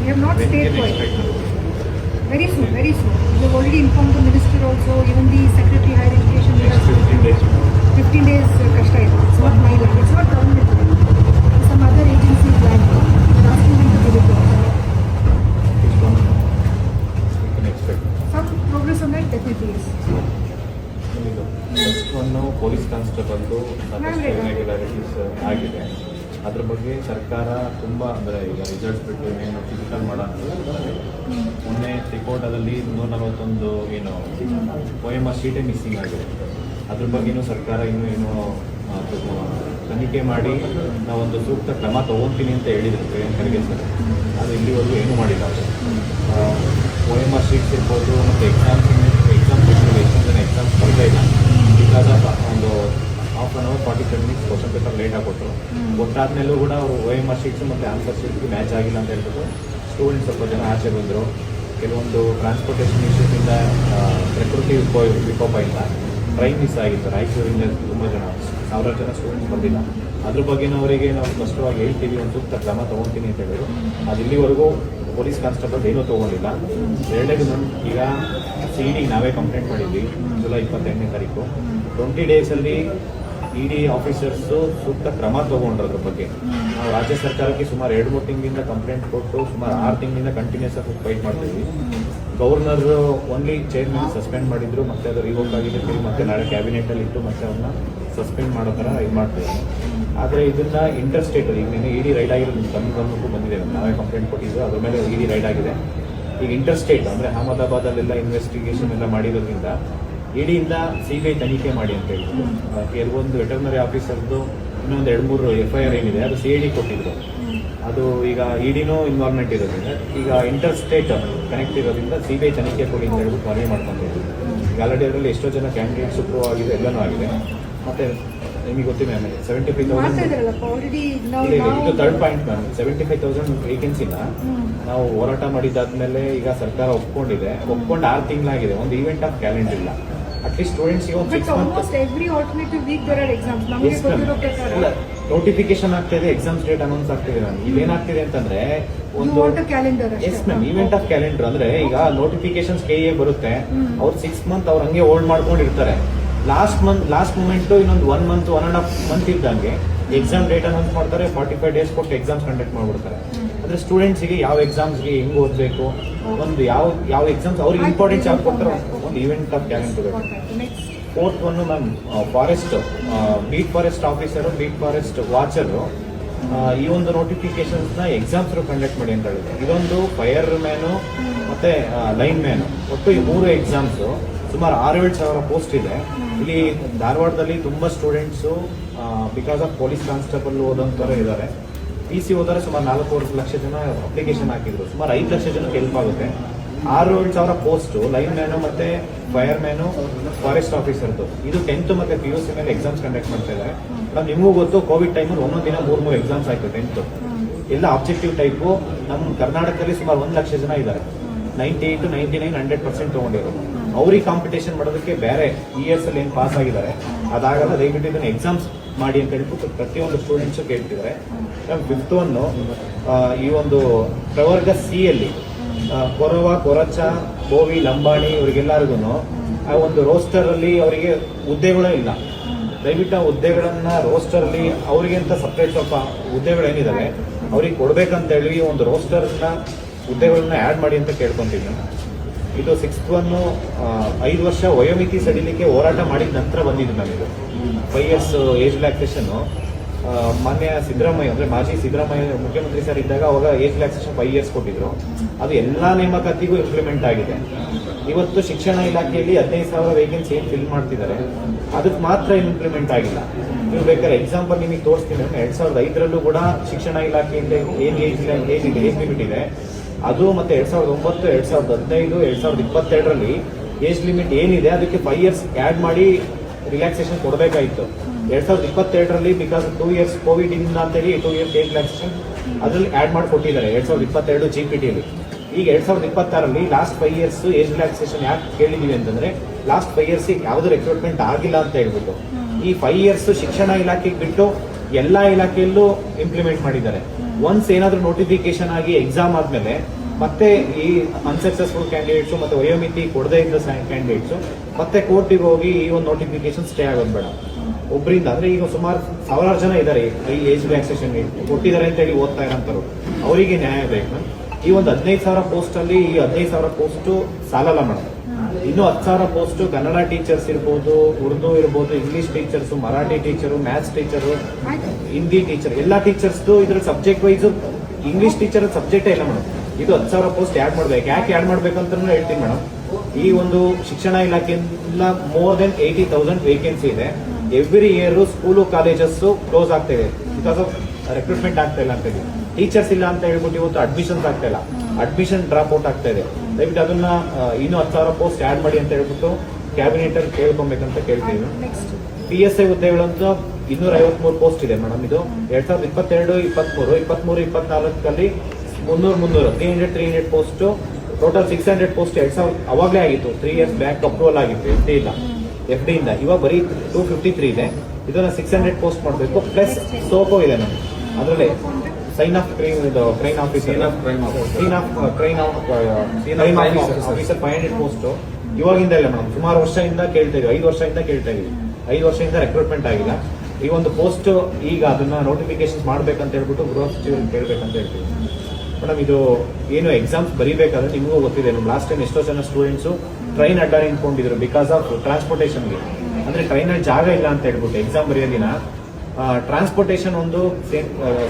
We have not stayed quiet. Very soon, very soon. We have already informed the minister also, even the secretary higher education. We have 15 days. 15 days kashta ಇದೆ. It's not my land. It's not government land. It's some other agency's land. We're asking them to give it to us. Which one we can expect? Some progress on that definitely is. First one police ಕಾನ್ಸ್ಟೇಬಲ್ದು ಸಾಕಷ್ಟು irregularities ಆಗಿದೆ. ಅದ್ರ ಬಗ್ಗೆ ಸರ್ಕಾರ ತುಂಬ ಅಂದರೆ ಈಗ results ಬಿಟ್ಟು ಏನು ಫಿಸಿಕಲ್ ಮಾಡೋ ಮೊನ್ನೆ ತ್ರಿಕೋಟದಲ್ಲಿ 141 ಏನು OMR ಶೀಟೇ ಮಿಸ್ಸಿಂಗ್ ಆಗಿದೆ. ಅದ್ರ ಬಗ್ಗೆನೂ ಸರ್ಕಾರ ಇನ್ನೂ ಏನು ತನಿಖೆ ಮಾಡಿ ನಾವೊಂದು ಸೂಕ್ತ ಕ್ರಮ ತೊಗೊತೀನಿ ಅಂತ ಹೇಳಿದ್ರು ಪ್ರಿಯಾಂಕರ್ಗೆ ಸರ್. ಅದು ಇಲ್ಲಿವರೆಗೂ ಏನೂ ಮಾಡಿಲ್ಲ. OMR ಶೀಟ್ಸ್ ಇರ್ಬೋದು ಮತ್ತು ಎಕ್ಸಾಮ್ಸ್ ಎಕ್ಸಾಮ್ಸ್ ಬರಲೇ ಇಲ್ಲ. ಬಿಕಾಸ್ ಆಫ್ ಒಂದು half an hour 45 minutes question paper late ಆಗಿಕೊಟ್ರು. ಕೊಟ್ಟಾದ್ಮೇಲೂ ಕೂಡ ಅವರು OMR ಶೀಟ್ಸ್ ಮತ್ತು ಆನ್ಸರ್ ಶೀಟ್ಗೆ ಮ್ಯಾಚ್ ಆಗಿಲ್ಲ ಅಂತ ಹೇಳ್ಬಿಟ್ಟು ಸ್ಟೂಡೆಂಟ್ಸ್ ಸ್ವಲ್ಪ ಜನ ಆಚೆ ಬಂದರು. ಕೆಲವೊಂದು ಟ್ರಾನ್ಸ್ಪೋರ್ಟೇಷನ್ ಇಶ್ಯೂಸಿಂದ ಪ್ರಕೃತಿ ವಿಕೋಪದಿಂದ ಟ್ರೈನ್ ಮಿಸ್ ಆಗಿತ್ತು. ರಾಯಚೂರಿಂದ ತುಂಬ ಜನ ಸಾವಿರಾರು ಜನ ಸ್ಟೂಡೆಂಟ್ಸ್ ಬಂದಿಲ್ಲ. ಅದ್ರ ಬಗ್ಗೆನೂ ಅವರಿಗೆ ನಾವು ಸ್ಪಷ್ಟವಾಗಿ ಹೇಳ್ತೀವಿ, ಒಂದು ಸೂಕ್ತ ಕ್ರಮ ತೊಗೊತೀನಿ ಅಂತ ಹೇಳಿದ್ರು. ಅದು ಇಲ್ಲಿವರೆಗೂ ಪೊಲೀಸ್ ಕಾನ್ಸ್ಟೇಬಲ್ ಏನೂ ತೊಗೊಂಡಿಲ್ಲ. ಎರಡನೇದು ಈಗ CD ನಾವೇ ಕಂಪ್ಲೇಂಟ್ ಮಾಡಿದ್ವಿ ಜುಲೈ 28ನೇ ತಾರೀಕು. 20 ಡೇಸಲ್ಲಿ ED ಆಫೀಸರ್ಸು ಸೂಕ್ತ ಕ್ರಮ ತೊಗೊಂಡ್ರು. ಅದ್ರ ಬಗ್ಗೆ ನಾವು ರಾಜ್ಯ ಸರ್ಕಾರಕ್ಕೆ ಸುಮಾರು 2-3 ತಿಂಗಳಿಂದ ಕಂಪ್ಲೇಂಟ್ ಕೊಟ್ಟು ಸುಮಾರು 6 ತಿಂಗಳಿಂದ ಕಂಟಿನ್ಯೂಸ್ ಆಗಿ ಫೈಟ್ ಮಾಡ್ತಿದ್ವಿ. ಗವರ್ನರ್ ಓನ್ಲಿ ಚೇರ್ಮನ್ ಸಸ್ಪೆಂಡ್ ಮಾಡಿದ್ರು, ಮತ್ತೆ ಅದು ರಿವೋಕ್ ಆಗಿದ್ದಕ್ಕೆ ಮತ್ತೆ ನಾಳೆ ಕ್ಯಾಬಿನೆಟಲ್ಲಿ ಇಟ್ಟು ಮತ್ತೆ ಅವ್ರನ್ನ ಸಸ್ಪೆಂಡ್ ಮಾಡೋ ಥರ ಇದು ಮಾಡ್ತಿದ್ದಾರೆ. ಆದರೆ ಇದನ್ನ ಇಂಟರ್ ಸ್ಟೇಟ್ ಈಗ ನೀನು ED ರೈಡ್ ಆಗಿರೋದು ತಮ್ಮ ಗಮನಕ್ಕೂ ಬಂದಿದೆ. ನಾವೇ ಕಂಪ್ಲೇಂಟ್ ಕೊಟ್ಟಿದ್ದು, ಅದ್ರ ಮೇಲೆ ED ರೈಡ್ ಆಗಿದೆ. ಈಗ ಇಂಟರ್ ಸ್ಟೇಟ್ ಅಂದರೆ ಅಹಮದಾಬಾದಲ್ಲೆಲ್ಲ ಇನ್ವೆಸ್ಟಿಗೇಷನ್ ಎಲ್ಲ ಮಾಡಿರೋದ್ರಿಂದ EDಯಿಂದ CBI ತನಿಖೆ ಮಾಡಿ ಅಂತ ಹೇಳಿದ್ರು. ಕೆಲವೊಂದು ವೆಟರ್ನರಿ ಆಫೀಸರ್ದು ಇನ್ನೊಂದು 2-3 FIR ಏನಿದೆ ಅದು CID ಕೊಟ್ಟಿದ್ರು. ಅದು ಈಗ EDನೂ ಇನ್ವಾಲ್ವ್ಮೆಂಟ್ ಇರೋದ್ರಿಂದ ಈಗ ಇಂಟರ್ ಸ್ಟೇಟ್ ಕನೆಕ್ಟ್ ಇರೋದ್ರಿಂದ CBI ತನಿಖೆ ಕೊಡಿ ಅಂತ ಹೇಳ್ಬಿಟ್ಟು ಮನವಿ ಮಾಡ್ಕೊಂಡಿದ್ರು. ಈಗ ಆಲ್ರೆಡಿ ಅದರಲ್ಲಿ ಎಷ್ಟೋ ಜನ ಕ್ಯಾಂಡಿಡೇಟ್ಸ್ ಪ್ರೂವ್ ಆಗಿದೆ, ಎಲ್ಲನೂ ಆಗಿದೆ. ಮತ್ತೆ ನಿಮಗೆ ಗೊತ್ತಿದೆ ಮ್ಯಾಮ್ 75,000 ಇದು ಥರ್ಡ್ ಪಾಯಿಂಟ್ ಮ್ಯಾಮ್. 75,000 ವೇಕೆನ್ಸಿನ ನಾವು ಹೋರಾಟ ಮಾಡಿದ್ದಾದ್ಮೇಲೆ ಈಗ ಸರ್ಕಾರ ಒಪ್ಕೊಂಡಿದೆ. ಒಪ್ಕೊಂಡು 6 ತಿಂಗಳಾಗಿದೆ. ಒಂದು ಈವೆಂಟ್ ಆಫ್ ಕ್ಯಾಲೆಂಡರ್ ಇಲ್ಲ. ಅಟ್ಲೀಸ್ಟ್ ಸ್ಟೂಡೆಂಟ್ಸ್ಗೆ ಒಂದು 6 ಮಂತ್ ನೋಟಿಫಿಕೇಶನ್ ಆಗ್ತಿದೆ, ಎಕ್ಸಾಮ್ಸ್ ಡೇಟ್ ಅನೌನ್ಸ್ ಆಗ್ತಿದೆ. ನಾನು ಇಲ್ಲೇನಾಗ್ತಿದೆ ಅಂತಂದ್ರೆ ಒಂದು yes ma'am event of calendar ಅಂದ್ರೆ ಈಗ ನೋಟಿಫಿಕೇಶನ್ KA ಬರುತ್ತೆ, ಅವ್ರು 6 ಮಂತ್ ಅವ್ರು ಹಂಗೆ ಹೋಲ್ಡ್ ಮಾಡ್ಕೊಂಡಿರ್ತಾರೆ. ಲಾಸ್ಟ್ ಮೂಮೆಂಟ್ ಇನ್ನೊಂದು 1 ಮಂತ್ 1.5 ಮಂತ್ ಇದ್ದಂಗೆ ಎಕ್ಸಾಮ್ ಡೇಟ್ ಅನೌನ್ಸ್ ಮಾಡ್ತಾರೆ. 45 ಡೇಸ್ ಕೊಟ್ಟು ಎಕ್ಸಾಮ್ಸ್ ಕಂಡಕ್ಟ್ ಮಾಡ್ಬಿಡ್ತಾರೆ. ಅಂದ್ರೆ ಸ್ಟೂಡೆಂಟ್ಸ್ಗೆ ಯಾವ ಎಕ್ಸಾಮ್ಸ್ಗೆ ಹೆಂಗ್ ಓದಬೇಕು, ಒಂದು ಯಾವ ಎಕ್ಸಾಮ್ಸ್ ಅವ್ರಿಗೆ ಇಂಪಾರ್ಟೆನ್ಸ್ ಯಾವ್ದು ಕೊಡ್ತಾರೆ, ಒಂದು event of calendar. 4th one ma'am forest beat forest officer, beat forest watcher ಈ ಒಂದು ನೋಟಿಫಿಕೇಶನ್ಸ್ ನ ಎಕ್ಸಾಮ್ಸ್ ಕಂಡಕ್ಟ್ ಮಾಡಿ ಅಂತ ಹೇಳಿದ್ರು. ಇದೊಂದು ಫೈರ್ ಮ್ಯಾನು ಮತ್ತೆ ಲೈನ್ ಮ್ಯಾನು, ಒಟ್ಟು ಈ 3 ಎಕ್ಸಾಮ್ಸ್ ಸುಮಾರು 6-7 ಸಾವಿರ ಪೋಸ್ಟ್ ಇದೆ. ಇಲ್ಲಿ ಧಾರವಾಡದಲ್ಲಿ ತುಂಬಾ students because of police constable ಓದೋಂಥವ್ರು ಇದ್ದಾರೆ. PC ಓದಾರೆ ಸುಮಾರು 4 ಲಕ್ಷ ಜನ ಅಪ್ಲಿಕೇಶನ್ ಹಾಕಿದ್ರು. ಸುಮಾರು 5 ಲಕ್ಷ ಜನಕ್ಕೆ ಹೆಲ್ಪ್ ಆಗುತ್ತೆ. 6-7 ಸಾವಿರ ಪೋಸ್ಟು ಲೈನ್ ಮ್ಯಾನು ಮತ್ತೆ ಫೈರ್ ಮ್ಯಾನು ಫಾರೆಸ್ಟ್ ಆಫೀಸರ್ದು. ಇದು 10th ಮತ್ತೆ PUC ಮೇಲೆ ಎಕ್ಸಾಮ್ಸ್ ಕಂಡಕ್ಟ್ ಮಾಡ್ತಾ ಇದ್ದಾರೆ. ನಿಮಗೂ ಗೊತ್ತು, ಕೋವಿಡ್ ಟೈಮಲ್ಲಿ ಒಂದೊಂದು ದಿನ 3 ಎಕ್ಸಾಮ್ಸ್ ಆಯ್ತು. 10th ಎಲ್ಲ ಆಬ್ಜೆಕ್ಟಿವ್ ಟೈಪು. ನಮ್ಮ ಕರ್ನಾಟಕದಲ್ಲಿ ಸುಮಾರು 1 ಲಕ್ಷ ಜನ ಇದ್ದಾರೆ. 98 to 99 100% ತಗೊಂಡಿರೋದು. ಅವ್ರಿಗೆ ಕಾಂಪಿಟೇಷನ್ ಮಾಡೋದಕ್ಕೆ ಬೇರೆ ಇಯರ್ಸ್ ಅಲ್ಲಿ ಏನು ಪಾಸ್ ಆಗಿದ್ದಾರೆ ಅದಾಗಲ್ಲ. ದಯವಿಟ್ಟು ಇದನ್ನ ಎಕ್ಸಾಮ್ಸ್ ಮಾಡಿ ಅಂತ ಹೇಳ್ಬಿಟ್ಟು ಪ್ರತಿಯೊಂದು ಸ್ಟೂಡೆಂಟ್ಸು ಕೇಳ್ತಿದ್ದಾರೆ. 5th ಒನ್ ಈ ಒಂದು ಪ್ರವರ್ಗ C ಅಲ್ಲಿ ಕೊರವ, ಕೊರಚ, ಬೋವಿ, ಲಂಬಾಣಿ ಇವರಿಗೆಲ್ಲರಿಗೂ ಆ ಒಂದು ರೋಸ್ಟರ್ ಅಲ್ಲಿ ಅವರಿಗೆ ಹುದ್ದೆಗಳೇ ಇಲ್ಲ. ದಯವಿಟ್ಟು ಆ ಹುದ್ದೆಗಳನ್ನ ರೋಸ್ಟರ್ ಅಲ್ಲಿ ಅವರಿಗೆ ಅಂತ ಸಪ್ರೇಟ್ ಸ್ವಲ್ಪ ಹುದ್ದೆಗಳೇನಿದಾವೆ ಅವ್ರಿಗೆ ಕೊಡ್ಬೇಕಂತ ಹೇಳಿ ಒಂದು ರೋಸ್ಟರ್ ಹುದ್ದೆಗಳನ್ನ ಆಡ್ ಮಾಡಿ ಅಂತ ಕೇಳ್ಕೊಂತೀನಿ. ಇದು 6th ಒನ್ 5 ವರ್ಷ ವಯೋಮಿತಿ ಸಡಿಲಿಕ್ಕೆ ಹೋರಾಟ ಮಾಡಿದ ನಂತರ ಬಂದಿದ್ದು ನಮಗೆ 5 years ಏಜ್ ರಿಲ್ಯಾಕ್ಸೇಷನ್. ಮಾನ್ಯ ಸಿದ್ದರಾಮಯ್ಯ ಅಂದ್ರೆ ಮಾಜಿ ಸಿದ್ದರಾಮಯ್ಯ ಮುಖ್ಯಮಂತ್ರಿ ಸರ್ ಇದ್ದಾಗ ಅವಾಗ ಏಜ್ ರಿಲ್ಯಾಕ್ಸೇಷನ್ 5 years ಕೊಟ್ಟಿದ್ರು. ಅದು ಎಲ್ಲಾ ನೇಮಕಾತಿಗೂ ಇಂಪ್ಲಿಮೆಂಟ್ ಆಗಿದೆ. ಇವತ್ತು ಶಿಕ್ಷಣ ಇಲಾಖೆಯಲ್ಲಿ 15,000 ವೇಕೆನ್ಸಿ ಏನ್ ಫಿಲ್ ಮಾಡ್ತಿದ್ದಾರೆ ಅದಕ್ಕೆ ಮಾತ್ರ ಇಂಪ್ಲಿಮೆಂಟ್ ಆಗಿಲ್ಲ. ನೀವು ಬೇಕಾದ್ರೆ ಎಕ್ಸಾಂಪಲ್ ನಿಮಗೆ ತೋರಿಸ್ತೀನಿ. 2005ರಲ್ಲೂ ಕೂಡ ಶಿಕ್ಷಣ ಇಲಾಖೆಯಿಂದ ಏನ್ ಏಜ್ ಲಿಮಿಟ್ ಇದೆ ಅದು ಮತ್ತೆ 2009, 2015, 2022ರಲ್ಲಿ ಏಜ್ ಲಿಮಿಟ್ ಏನಿದೆ ಅದಕ್ಕೆ 5 years ಆಡ್ ಮಾಡಿ ರಿಲ್ಯಾಕ್ಸೇಷನ್ ಕೊಡಬೇಕಾಗಿತ್ತು. 2022ರಲ್ಲಿ ಬಿಕಾಸ್ 2 years ಕೋವಿಡ್ ಇಂದ ಅಂತೇಳಿ 2 years ಏಜ್ ರಿಲ್ಯಾಕ್ಸೇಷನ್ ಅದರಲ್ಲಿ ಆಡ್ ಮಾಡಿ ಕೊಟ್ಟಿದ್ದಾರೆ 2022 GPTಯಲ್ಲಿ. ಈಗ 2026ರಲ್ಲಿ ಲಾಸ್ಟ್ 5 years ಏಜ್ ರಿಲ್ಯಾಕ್ಸೇಷನ್ ಯಾಕೆ ಕೇಳಿದೀವಿ ಅಂತಂದ್ರೆ ಲಾಸ್ಟ್ 5 years ಯಾವ್ದು ರಿಕ್ರೂಟ್ಮೆಂಟ್ ಆಗಿಲ್ಲ ಅಂತ ಹೇಳ್ಬಿಟ್ಟು ಈ 5 years ಶಿಕ್ಷಣ ಇಲಾಖೆಗೆ ಬಿಟ್ಟು ಎಲ್ಲಾ ಇಲಾಖೆಯಲ್ಲೂ ಇಂಪ್ಲಿಮೆಂಟ್ ಮಾಡಿದ್ದಾರೆ. ಒನ್ಸ್ ಏನಾದ್ರೂ ನೋಟಿಫಿಕೇಶನ್ ಆಗಿ ಎಕ್ಸಾಮ್ ಆದ್ಮೇಲೆ ಮತ್ತೆ ಈ ಅನ್ಸಕ್ಸಸ್ಫುಲ್ ಕ್ಯಾಂಡಿಡೇಟ್ಸ್ ಮತ್ತೆ ವಯೋಮಿತಿ ಕೊಡದೇ ಇದ್ದ ಕ್ಯಾಂಡಿಡೇಟ್ಸ್ ಮತ್ತೆ ಕೋರ್ಟಿಗೆ ಹೋಗಿ ಈ ಒಂದು ನೋಟಿಫಿಕೇಶನ್ ಸ್ಟೇ ಆಗೋದು ಬೇಡ. ಒಬ್ಬರಿಂದ ಅಂದ್ರೆ ಈಗ ಸುಮಾರು ಸಾವಿರಾರು ಜನ ಇದ್ದಾರೆ ಈ ಏಜ್ ರಿಲ್ಯಾಕ್ಸೇಷನ್ ಕೊಟ್ಟಿದ್ದಾರೆ ಅಂತ ಹೇಳಿ ಓದ್ತಾ ಇರೋಂಥವ್ರು, ಅವರಿಗೆ ನ್ಯಾಯ ಬೇಕು. ಈ ಒಂದು 15,000 ಪೋಸ್ಟ್ ಅಲ್ಲಿ ಈ 15,000 ಪೋಸ್ಟ್ ಸಾಲಲ್ಲ ಮೇಡಮ್. ಇನ್ನು 10,000 ಪೋಸ್ಟ್ ಕನ್ನಡ ಟೀಚರ್ಸ್ ಇರ್ಬೋದು, ಉರ್ದು ಇರ್ಬೋದು, English teachers, Marathi teacher, maths teacher, Hindi teacher, ಎಲ್ಲಾ ಟೀಚರ್ಸ್ ಇದ್ರ ಸಬ್ಜೆಕ್ಟ್ ವೈಸ್. ಇಂಗ್ಲಿಷ್ ಟೀಚರ್ ಸಬ್ಜೆಕ್ಟೇ ಇಲ್ಲ ಮೇಡಮ್. ಇದು 10,000 ಪೋಸ್ಟ್ ಆಡ್ ಮಾಡ್ಬೇಕು. ಯಾಕೆ ಆಡ್ ಮಾಡ್ಬೇಕು ಅಂತ ಹೇಳ್ತೀನಿ ಮೇಡಮ್. ಈ ಒಂದು ಶಿಕ್ಷಣ ಇಲಾಖೆಯಿಂದ ಮೋರ್ ದೆನ್ 80,000 ವೇಕೆನ್ಸಿ ಇದೆ. Every year school colleges close ಆಗ್ತಾ ಇದೆ ಬಿಕಾಸ್ ಆಫ್ ರೆಕ್ರೂಟ್ಮೆಂಟ್ ಆಗ್ತಾ ಇಲ್ಲ ಅಂತ ಹೇಳಿ. ಟೀಚರ್ಸ್ ಇಲ್ಲ ಅಂತ ಹೇಳ್ಬಿಟ್ಟು ಇವತ್ತು ಅಡ್ಮಿಷನ್ಸ್ ಆಗ್ತಾ ಇಲ್ಲ, ಅಡ್ಮಿಷನ್ ಡ್ರಾಪ್ ಔಟ್ ಆಗ್ತಾ ಇದೆ. ದಯವಿಟ್ಟು ಅದನ್ನ ಇನ್ನೂ 10,000 ಪೋಸ್ಟ್ ಆಡ್ ಮಾಡಿ ಅಂತ ಹೇಳ್ಬಿಟ್ಟು ಕ್ಯಾಬಿನೆಟ್ ಅಲ್ಲಿ ಕೇಳ್ಕೊಬೇಕಂತ ಕೇಳ್ತೀವಿ. PSI ಹುದ್ದೆಗಳಂತೂ 253 ಪೋಸ್ಟ್ ಇದೆ ಮೇಡಮ್. ಇದು 2022, 23, 24 300 ಪೋಸ್ಟ್, ಟೋಟಲ್ 600 ಪೋಸ್ಟ್ 2000 ಅವಾಗಲೇ ಆಗಿತ್ತು. 3 years ಬ್ಯಾಕ್ ಅಪ್ರೂವಲ್ ಆಗಿತ್ತು FD ಇಂದ. ಇವಾಗ ಬರೀ 253 ಇದೆ. ಇದನ್ನ 600 ಪೋಸ್ಟ್ ಮಾಡಬೇಕು. ಪ್ಲಸ್ ಸೋಕೋ ಇದೆ ನಮ್ಗೆ. ಅದರಲ್ಲಿ scene of crime officer, officer 500 post ಇವಾಗಿಂದ ಇಲ್ಲ ಮೇಡಮ್. ಸುಮಾರು ವರ್ಷದಿಂದ ಕೇಳ್ತಾ ಇದೀವಿ, 5 ವರ್ಷದಿಂದ ಕೇಳ್ತಾ ಇದೀವಿ. 5 ವರ್ಷದಿಂದ ರೆಕ್ರೂಟ್ಮೆಂಟ್ ಆಗಿಲ್ಲ. ಈ ಒಂದು ಪೋಸ್ಟ್ ಈಗ ಅದನ್ನ ನೋಟಿಫಿಕೇಶನ್ ಮಾಡ್ಬೇಕಂತ ಹೇಳ್ಬಿಟ್ಟು ಗೃಹ ಸಚಿವರಿಗೆ ಕೇಳ್ಬೇಕಂತ ಹೇಳ್ತೀವಿ ಮೇಡಮ್. ಇದು ಏನು ಎಕ್ಸಾಮ್ಸ್ ಬರೀಬೇಕಾದ್ರೆ ನಿಮಗೂ ಗೊತ್ತಿದೆ, ಲಾಸ್ಟ್ ಟೈಮ್ ಎಷ್ಟೋ ಜನ ಸ್ಟೂಡೆಂಟ್ಸ್ ಟ್ರೈನ್ ಅಡ್ಡ ನಿಂತ್ಕೊಂಡಿದ್ರು ಬಿಕಾಸ್ ಆಫ್ ಟ್ರಾನ್ಸ್ಪೋರ್ಟೇಷನ್ಗೆ. ಅಂದ್ರೆ ಟ್ರೈನಲ್ಲಿ ಜಾಗ ಇಲ್ಲ ಅಂತ ಹೇಳ್ಬಿಟ್ಟು ಎಕ್ಸಾಮ್ ಬರೆಯೋ ದಿನ ಟ್ರಾನ್ಸ್ಪೋರ್ಟೇಷನ್ ಒಂದು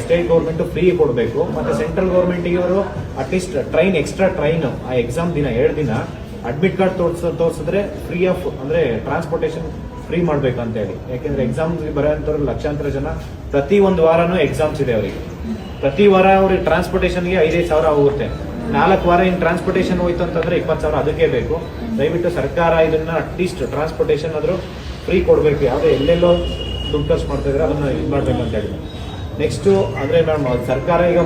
ಸ್ಟೇಟ್ ಗೌರ್ಮೆಂಟ್ ಫ್ರೀ ಕೊಡಬೇಕು, ಮತ್ತೆ ಸೆಂಟ್ರಲ್ ಗೌರ್ಮೆಂಟ್ಗೆ ಅವರು ಅಟ್ಲೀಸ್ಟ್ ಟ್ರೈನ್ ಎಕ್ಸ್ಟ್ರಾ ಟ್ರೈನ್ ಆ ಎಕ್ಸಾಮ್ ದಿನ 2 ದಿನ ಅಡ್ಮಿಟ್ ಕಾರ್ಡ್ ತೋರಿಸಿದ್ರೆ ಫ್ರೀ ಆಫ್ ಅಂದ್ರೆ ಟ್ರಾನ್ಸ್ಪೋರ್ಟೇಷನ್ ಫ್ರೀ ಮಾಡ್ಬೇಕಂತ ಹೇಳಿ. ಯಾಕೆಂದ್ರೆ ಎಕ್ಸಾಮ್ ಬರೋಂಥವ್ರು ಲಕ್ಷಾಂತರ ಜನ ಪ್ರತಿ ಒಂದು ವಾರನೂ ಎಕ್ಸಾಮ್ಸ್ ಇದೆ ಅವರಿಗೆ. ಪ್ರತಿ ವಾರ ಅವ್ರಿಗೆ ಟ್ರಾನ್ಸ್ಪೋರ್ಟೇಷನ್ಗೆ 5,000 ಹೋಗುತ್ತೆ. 4 ವಾರ ಇನ್ ಟ್ರಾನ್ಸ್ಪೋರ್ಟೇಷನ್ ಹೋಯ್ತು ಅಂತಂದ್ರೆ 20,000 ಅದಕ್ಕೆ ಬೇಕು. ದಯವಿಟ್ಟು ಸರ್ಕಾರ ಇದನ್ನ ಅಟ್ಲೀಸ್ಟ್ ಟ್ರಾನ್ಸ್ಪೋರ್ಟೇಷನ್ ಆದ್ರೂ ಫ್ರೀ ಕೊಡಬೇಕು. ಯಾವುದೇ ಎಲ್ಲೆಲ್ಲೋ ದುಡ್ಡು ಖರ್ಚು ಮಾಡ್ತಾ ಇದ್ರೆ ಅದನ್ನ ಇದು ಮಾಡ್ಬೇಕಂತ ಹೇಳಿ. ನೆಕ್ಸ್ಟ್ ಅಂದ್ರೆ ಮ್ಯಾಮ್ ಸರ್ಕಾರ ಈಗ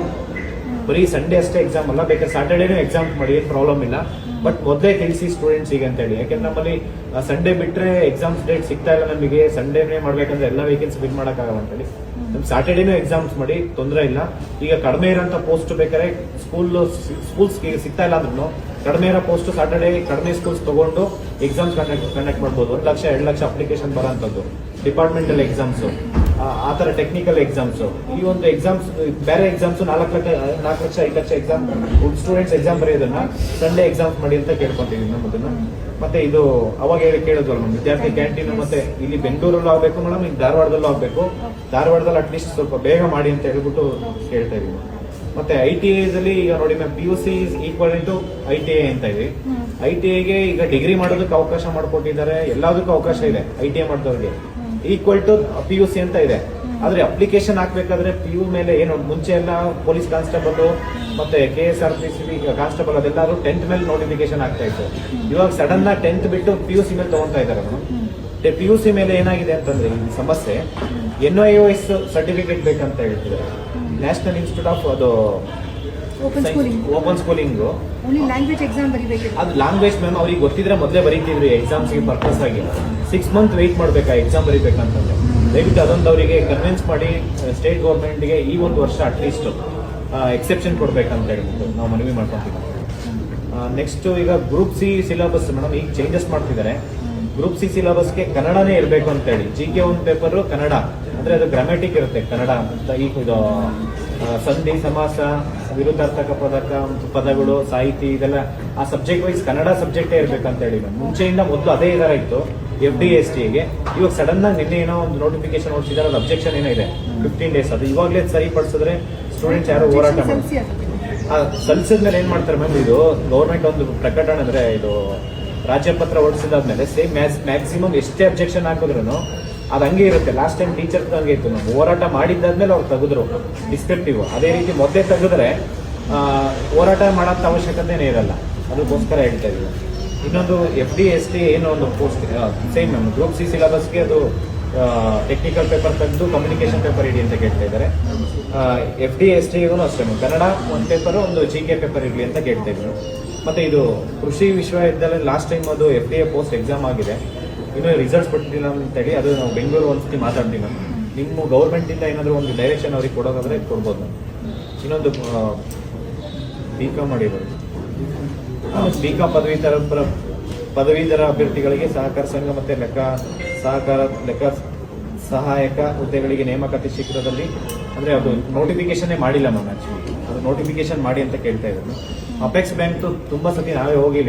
ಬರೀ ಸಂಡೇ ಅಷ್ಟೇ ಎಕ್ಸಾಮ್ ಅಲ್ಲ, ಬೇಕಾದ್ರೆ ಸ್ಯಾಟರ್ಡೇನೂ ಎಕ್ಸಾಮ್ ಮಾಡಿ, ಏನು ಪ್ರಾಬ್ಲಮ್ ಇಲ್ಲ. ಬಟ್ ಮೊದಲೇ ತಿಳಿಸಿ ಸ್ಟೂಡೆಂಟ್ಸಿಗೆ ಅಂತ ಹೇಳಿ. ಯಾಕೆಂದ್ರೆ ನಮ್ಮಲ್ಲಿ ಸಂಡೇ ಬಿಟ್ರೆ ಎಕ್ಸಾಮ್ಸ್ ಡೇಟ್ ಸಿಗ್ತಾ ಇಲ್ಲ ನಮಗೆ. ಸಂಡೇನೇ ಮಾಡ್ಬೇಕಂದ್ರೆ ಎಲ್ಲ ವೇಕೆನ್ಸಿ ಬಿಲ್ ಮಾಡೋಕ್ಕಾಗಲ್ಲ ಅಂತ ಹೇಳಿ ನಮ್ ಸ್ಯಾಟರ್ಡೇನೂ ಎಕ್ಸಾಮ್ಸ್ ಮಾಡಿ, ತೊಂದರೆ ಇಲ್ಲ. ಈಗ ಕಡಿಮೆ ಇರೋಂಥ ಪೋಸ್ಟ್ ಬೇಕಾದ್ರೆ ಸ್ಕೂಲ್ಸ್ ಸಿಗ್ತಾ ಇಲ್ಲ ಅಂದ್ರೂ ಕಡಿಮೆ ಇರೋ ಪೋಸ್ಟ್ ಸ್ಯಾಟರ್ಡೇ ಕಡಿಮೆ ಸ್ಕೂಲ್ಸ್ ತಗೊಂಡು ಎಕ್ಸಾಮ್ಸ್ ಕಂಡಕ್ಟ್ ಮಾಡ್ಬೋದು. 1 ಲಕ್ಷ 2 ಲಕ್ಷ ಅಪ್ಲಿಕೇಶನ್ ಬರೋಂಥದ್ದು ಡಿಪಾರ್ಟ್ಮೆಂಟಲ್ ಎಕ್ಸಾಮ್ಸ್, ಆ ತರ ಟೆಕ್ನಿಕಲ್ ಎಕ್ಸಾಮ್ಸ್. ಈ ಒಂದು ಎಕ್ಸಾಮ್ಸ್ ಬೇರೆ exams 4 lakh 5 lakh exam students exam ಬರೆಯೋದನ್ನ ಸಂಡೇ ಎಕ್ಸಾಮ್ಸ್ ಮಾಡಿ ಅಂತ ಕೇಳ್ಕೊಂತೀವಿ ನಮ್ಮದನ್ನ. ಮತ್ತೆ ಇದು ಅವಾಗ ಕೇಳಿದ್ವಲ್ಲ ಮೇಡಮ್, ವಿದ್ಯಾರ್ಥಿ ಕ್ಯಾಂಟೀನ್ ಮತ್ತೆ ಇಲ್ಲಿ ಬೆಂಗಳೂರಲ್ಲೂ ಆಗ್ಬೇಕು ಮೇಡಮ್, ಇಲ್ಲಿ ಧಾರವಾಡದಲ್ಲೂ ಆಗ್ಬೇಕು. ಧಾರವಾಡದಲ್ಲಿ ಅಟ್ಲೀಸ್ಟ್ ಸ್ವಲ್ಪ ಬೇಗ ಮಾಡಿ ಅಂತ ಹೇಳ್ಬಿಟ್ಟು ಕೇಳ್ತಾ ಇದೀವಿ. ಮತ್ತೆ ITI ಈಗ ನೋಡಿ ma'am, PUC equal to ITI ಅಂತ ಇದೆ. ITIಗೆ ಈಗ ಡಿಗ್ರಿ ಮಾಡೋದಕ್ಕೆ ಅವಕಾಶ ಮಾಡಿಕೊಟ್ಟಿದ್ದಾರೆ, ಎಲ್ಲದಕ್ಕೂ ಅವಕಾಶ ಇದೆ. ITI ಮಾಡಿದವ್ರಿಗೆ ಈಕ್ವಲ್ ಟು PUC ಅಂತ ಇದೆ. ಆದ್ರೆ ಅಪ್ಲಿಕೇಶನ್ ಹಾಕ್ಬೇಕಾದ್ರೆ PU ಮೇಲೆ ಏನು ಮುಂಚೆ ಎಲ್ಲ ಪೊಲೀಸ್ ಕಾನ್ಸ್ಟೇಬಲ್ ಮತ್ತೆ KSRTC ಕಾನ್ಸ್ಟೇಬಲ್ ಅದೆಲ್ಲರೂ 10th ಮೇಲೆ ನೋಟಿಫಿಕೇಶನ್ ಆಗ್ತಾ ಇತ್ತು. ಇವಾಗ ಸಡನ್ ಆಗಿ 10th ಬಿಟ್ಟು PUC ಮೇಲೆ ತಗೊಂತಾ ಇದ್ದಾರೆ ಮೇಡಮ್. PUC ಮೇಲೆ ಏನಾಗಿದೆ ಅಂತಂದ್ರೆ ಈ ಸಮಸ್ಯೆ, NIOS ಸರ್ಟಿಫಿಕೇಟ್ ಬೇಕಂತ ಹೇಳ್ತಿದ್ದಾರೆ. ನ್ಯಾಷನಲ್ ಇನ್ಸ್ಟಿಟ್ಯೂಟ್ ಆಫ್ ಅದು ಓಪನ್ ಸ್ಕೂಲಿಂಗ್ ಲ್ಯಾಂಗ್ವೇಜ್ ಎಕ್ಸಾಮ್ ಬರೀಬೇಕು. ಅದು ಲ್ಯಾಂಗ್ವೇಜ್ ಮ್ಯಾಮ್ ಅವ್ರಿಗೆ ಗೊತ್ತಿದ್ರೆ ಮೊದಲೇ ಬರೀತಿದ್ರಿ ಎಕ್ಸಾಮ್ಸ್ಗೆ ಪರ್ಪಸ್ ಆಗಿ. 6 months ವೆಯ್ಟ್ ಮಾಡ್ಬೇಕಾ ಎಕ್ಸಾಮ್ ಬರೀಬೇಕಂತಂದ್ರೆ. ದಯವಿಟ್ಟು ಅದೊಂದು ಅವರಿಗೆ ಕನ್ವಿನ್ಸ್ ಮಾಡಿ ಸ್ಟೇಟ್ ಗೌರ್ಮೆಂಟ್ಗೆ ಈ ಒಂದು ವರ್ಷ ಅಟ್ಲೀಸ್ಟ್ ಎಕ್ಸೆಪ್ಷನ್ ಕೊಡ್ಬೇಕಂತ ಹೇಳ್ಬಿಟ್ಟು ನಾವು ಮನವಿ ಮಾಡ್ಕೊಂತೀವಿ. ನೆಕ್ಸ್ಟ್ ಈಗ ಗ್ರೂಪ್ C ಸಿಲೆಬಸ್ ಮೇಡಮ್ ಈಗ ಚೇಂಜಸ್ ಮಾಡ್ತಿದ್ದಾರೆ. ಗ್ರೂಪ್ C ಸಿಲೆಬಸ್ಗೆ ಕನ್ನಡನೇ ಇರಬೇಕು ಅಂತ ಹೇಳಿ. GK 1 ಪೇಪರ್ ಕನ್ನಡ ಅಂದ್ರೆ ಅದು ಗ್ರಾಮ್ಯಾಟಿಕ್ ಇರುತ್ತೆ ಕನ್ನಡ ಅಂತ. ಈಗ ಇದು ಸಂಧಿ ಸಮಾಸ ವಿರುದ್ಧಾರ್ಥಕ ಪದಗಳು ಸಾಹಿತಿ ಇದೆಲ್ಲ ಆ ಸಬ್ಜೆಕ್ಟ್ ವೈಸ್ ಕನ್ನಡ ಸಬ್ಜೆಕ್ಟೇ ಇರ್ಬೇಕಂತ ಹೇಳಿ. ಮುಂಚೆಯಿಂದ ಮೊದಲು ಅದೇ ಇದರ ಇತ್ತು FD STಗೆ. ಇವಾಗ ಸಡನ್ ಆಗಿ ನಿನ್ನೆ ಏನೋ ಒಂದು ನೋಟಿಫಿಕೇಶನ್ ಹೊರಡಿಸಿದ್ದಾರೆ, ಅದು ಅಬ್ಜೆಕ್ಷನ್ ಏನೋ ಇದೆ 15 days. ಅದು ಇವಾಗಲೇ ಸರಿಪಡಿಸಿದ್ರೆ ಸ್ಟೂಡೆಂಟ್ಸ್ ಯಾರು ಹೋರಾಟ ಮಾಡಿ ಸಲ್ಲಿಸಿದ್ಮೇಲೆ ಏನ್ ಮಾಡ್ತಾರೆ ಮ್ಯಾಮ್, ಇದು ಗೌರ್ಮೆಂಟ್ ಒಂದು ಪ್ರಕಟಣೆ ಅಂದ್ರೆ ಇದು ರಾಜ್ಯಪತ್ರ ಹೊರಡಿಸಿದಾದ್ಮೇಲೆ ಸೇಮ್ ಮ್ಯಾಕ್ಸಿಮಮ್ ಎಷ್ಟೇ ಅಬ್ಜೆಕ್ಷನ್ ಹಾಕಿದ್ರು ಅದು ಹಂಗೆ ಇರುತ್ತೆ. ಲಾಸ್ಟ್ ಟೈಮ್ ಟೀಚರ್ ಹಂಗೆ ಇತ್ತು, ನಾವು ಹೋರಾಟ ಮಾಡಿದ್ದಾದ್ಮೇಲೆ ಅವ್ರು ತೆಗೆದ್ರು ಡಿಸ್ಕ್ರಿಪ್ಟಿವ್. ಅದೇ ರೀತಿ ಮೊದಲೇ ತೆಗೆದ್ರೆ ಹೋರಾಟ ಮಾಡೋಂಥ ಅವಶ್ಯಕತೆನೇ ಇರಲ್ಲ. ಅದಕ್ಕೋಸ್ಕರ ಹೇಳ್ತಾ ಇದೀವಿ. ಇನ್ನೊಂದು FD ST ಏನೋ ಒಂದು post same ma'am group C ಸಿಲೆಬಸ್ಗೆ ಅದು ಟೆಕ್ನಿಕಲ್ ಪೇಪರ್ ತೆಗೆದು ಕಮ್ಯುನಿಕೇಶನ್ ಪೇಪರ್ ಇಡಿ ಅಂತ ಕೇಳ್ತಾ ಇದ್ದಾರೆ. FD STಗೂ ಅಷ್ಟೇ ಕನ್ನಡ 1 ಪೇಪರ್ ಒಂದು GK ಪೇಪರ್ ಇರಲಿ ಅಂತ ಕೇಳ್ತಾ ಇದ್ರು. ಮತ್ತೆ ಇದು ಕೃಷಿ ವಿಶ್ವವಿದ್ಯಾಲಯ ಲಾಸ್ಟ್ ಟೈಮ್ ಅದು FDA ಪೋಸ್ಟ್ ಎಕ್ಸಾಮ್ ಆಗಿದೆ, ಇನ್ನೂ ರಿಸಲ್ಟ್ಸ್ ಕೊಟ್ಟಿಲ್ಲ ಅಂತ ಹೇಳಿ. ಅದು ನಾವು ಬೆಂಗಳೂರು ಒಂದ್ಸತಿ ಮಾತಾಡ್ತೀವಿ ಮ್ಯಾಮ್. ನಿಮ್ಮ ಗೌರ್ಮೆಂಟ್ ಇಂದ ಏನಾದರೂ ಒಂದು ಡೈರೆಕ್ಷನ್ ಅವ್ರಿಗೆ ಕೊಡೋದಾದ್ರೆ ಕೊಡ್ಬೋದು ಮ್ಯಾಮ್. ಇನ್ನೊಂದು BCom ಮಾಡಿರೋದು BCom ಪದವೀಧರ ಅಭ್ಯರ್ಥಿಗಳಿಗೆ ಸಹಕಾರ ಸಂಘ ಮತ್ತೆ ಲೆಕ್ಕ ಸಹಾಯಕ ಹುದ್ದೆಗಳಿಗೆ ನೇಮಕಾತಿ ಶೀಘ್ರದಲ್ಲಿ ಅಂದ್ರೆ ಅದು ನೋಟಿಫಿಕೇಶನ್ ಮಾಡಿಲ್ಲ ಮ್ಯಾಮ್. ಆಕ್ಚುಲಿ ಅದು ನೋಟಿಫಿಕೇಶನ್ ಮಾಡಿ ಅಂತ ಕೇಳ್ತಾ ಇದ್ರು. ಅಪೆಕ್ಸ್ ಬ್ಯಾಂಕ್ ತುಂಬಾ ಸತಿ ನಾವೇ ಹೋಗಿ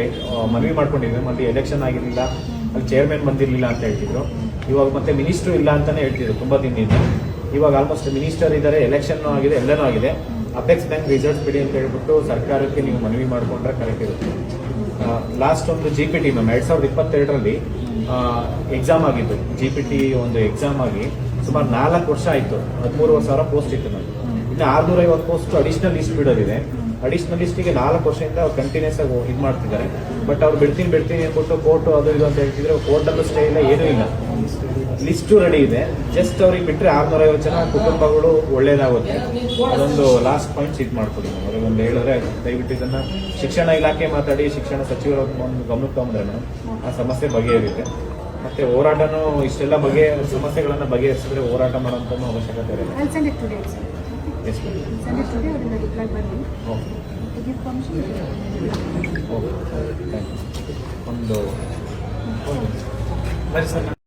ಮನವಿ ಮಾಡ್ಕೊಂಡಿದ್ವಿ, ಅಲ್ಲಿ ಎಲೆಕ್ಷನ್ ಆಗಿರ್ಲಿಲ್ಲ, ಅಲ್ಲಿ ಚೇರ್ಮನ್ ಬಂದಿರ್ಲಿಲ್ಲ ಅಂತ ಹೇಳ್ತಿದ್ರು. ಇವಾಗ ಮತ್ತೆ ಮಿನಿಸ್ಟ್ರು ಇಲ್ಲ ಅಂತಾನೆ ಹೇಳ್ತಿದ್ರು ತುಂಬಾ ದಿನದಿಂದ. ಇವಾಗ ಆಲ್ಮೋಸ್ಟ್ ಮಿನಿಸ್ಟರ್ ಇದ್ದಾರೆ, ಎಲೆಕ್ಷನ್ ಆಗಿದೆ, ಎಲ್ಲನೂ ಆಗಿದೆ. ಅಪೆಕ್ಸ್ ಬ್ಯಾಂಕ್ ರಿಸಲ್ಟ್ಸ್ ಬಿಡಿ ಅಂತ ಹೇಳ್ಬಿಟ್ಟು ಸರ್ಕಾರಕ್ಕೆ ನೀವು ಮನವಿ ಮಾಡ್ಕೊಂಡ್ರೆ ಕರೆಕ್ಟ್ ಇರುತ್ತೆ. ಲಾಸ್ಟ್ ಒಂದು GPT ಮ್ಯಾಮ್ 2022ರಲ್ಲಿ ಎಕ್ಸಾಮ್ ಆಗಿತ್ತು. GPT ಒಂದು ಎಕ್ಸಾಮ್ ಆಗಿ ಸುಮಾರು 4 ವರ್ಷ ಆಯ್ತು. 13,000 ಪೋಸ್ಟ್ ಇತ್ತು ಮ್ಯಾಮ್. ಇನ್ನು 650 ಪೋಸ್ಟ್ ಅಡಿಷನಲ್ ಲಿಸ್ಟ್ ಬಿಡೋದಿದೆ. ಅಡಿಷನಲ್ ಲಿಸ್ಟಿಗೆ 4 ವರ್ಷದಿಂದ ಅವ್ರು ಕಂಟಿನ್ಯೂಸ್ ಆಗಿ ಇದು ಮಾಡ್ತಿದ್ದಾರೆ. ಬಟ್ ಅವ್ರು ಬಿಡ್ತೀನಿ ಅಂದ್ಬಿಟ್ಟು ಕೋರ್ಟ್ ಅದು ಇದು ಅಂತ ಹೇಳ್ತಿದ್ರೆ ಕೋರ್ಟಲ್ಲೂ ಸ್ಟೇ ಇಲ್ಲ, ಏನೂ ಇಲ್ಲ. ಲಿಸ್ಟು ರೆಡಿ ಇದೆ. ಜಸ್ಟ್ ಅವ್ರಿಗೆ ಬಿಟ್ಟರೆ 650 ಜನ ಕುಟುಂಬಗಳು ಒಳ್ಳೇದಾಗುತ್ತೆ. ಅದೊಂದು ಲಾಸ್ಟ್ ಪಾಯಿಂಟ್ಸ್ ಇದು ಮಾಡ್ಕೊಡಿ ಅವ್ರಿಗೆ ಒಂದು ಹೇಳಿದ್ರೆ ದಯವಿಟ್ಟು ಇದನ್ನ ಶಿಕ್ಷಣ ಇಲಾಖೆ ಮಾತಾಡಿ ಶಿಕ್ಷಣ ಸಚಿವರ ಒಂದು ಗಮನಕ್ಕೆ ತಗೊಂಡ್ರೆ ಮೇಡಮ್ ಆ ಸಮಸ್ಯೆ ಬಗೆಹರಿಯುತ್ತೆ. ಮತ್ತೆ ಹೋರಾಟನೂ ಇಷ್ಟೆಲ್ಲ ಸಮಸ್ಯೆಗಳನ್ನ ಬಗೆಹರಿಸಿದ್ರೆ ಹೋರಾಟ ಮಾಡೋಂಥ ಅವಶ್ಯಕತೆ ಇರಲ್ಲ. I'll send it today, sir. Yes madam. Send it today, or will I reply by mail? Okay To give permission? Okay thank you. ಒಂದು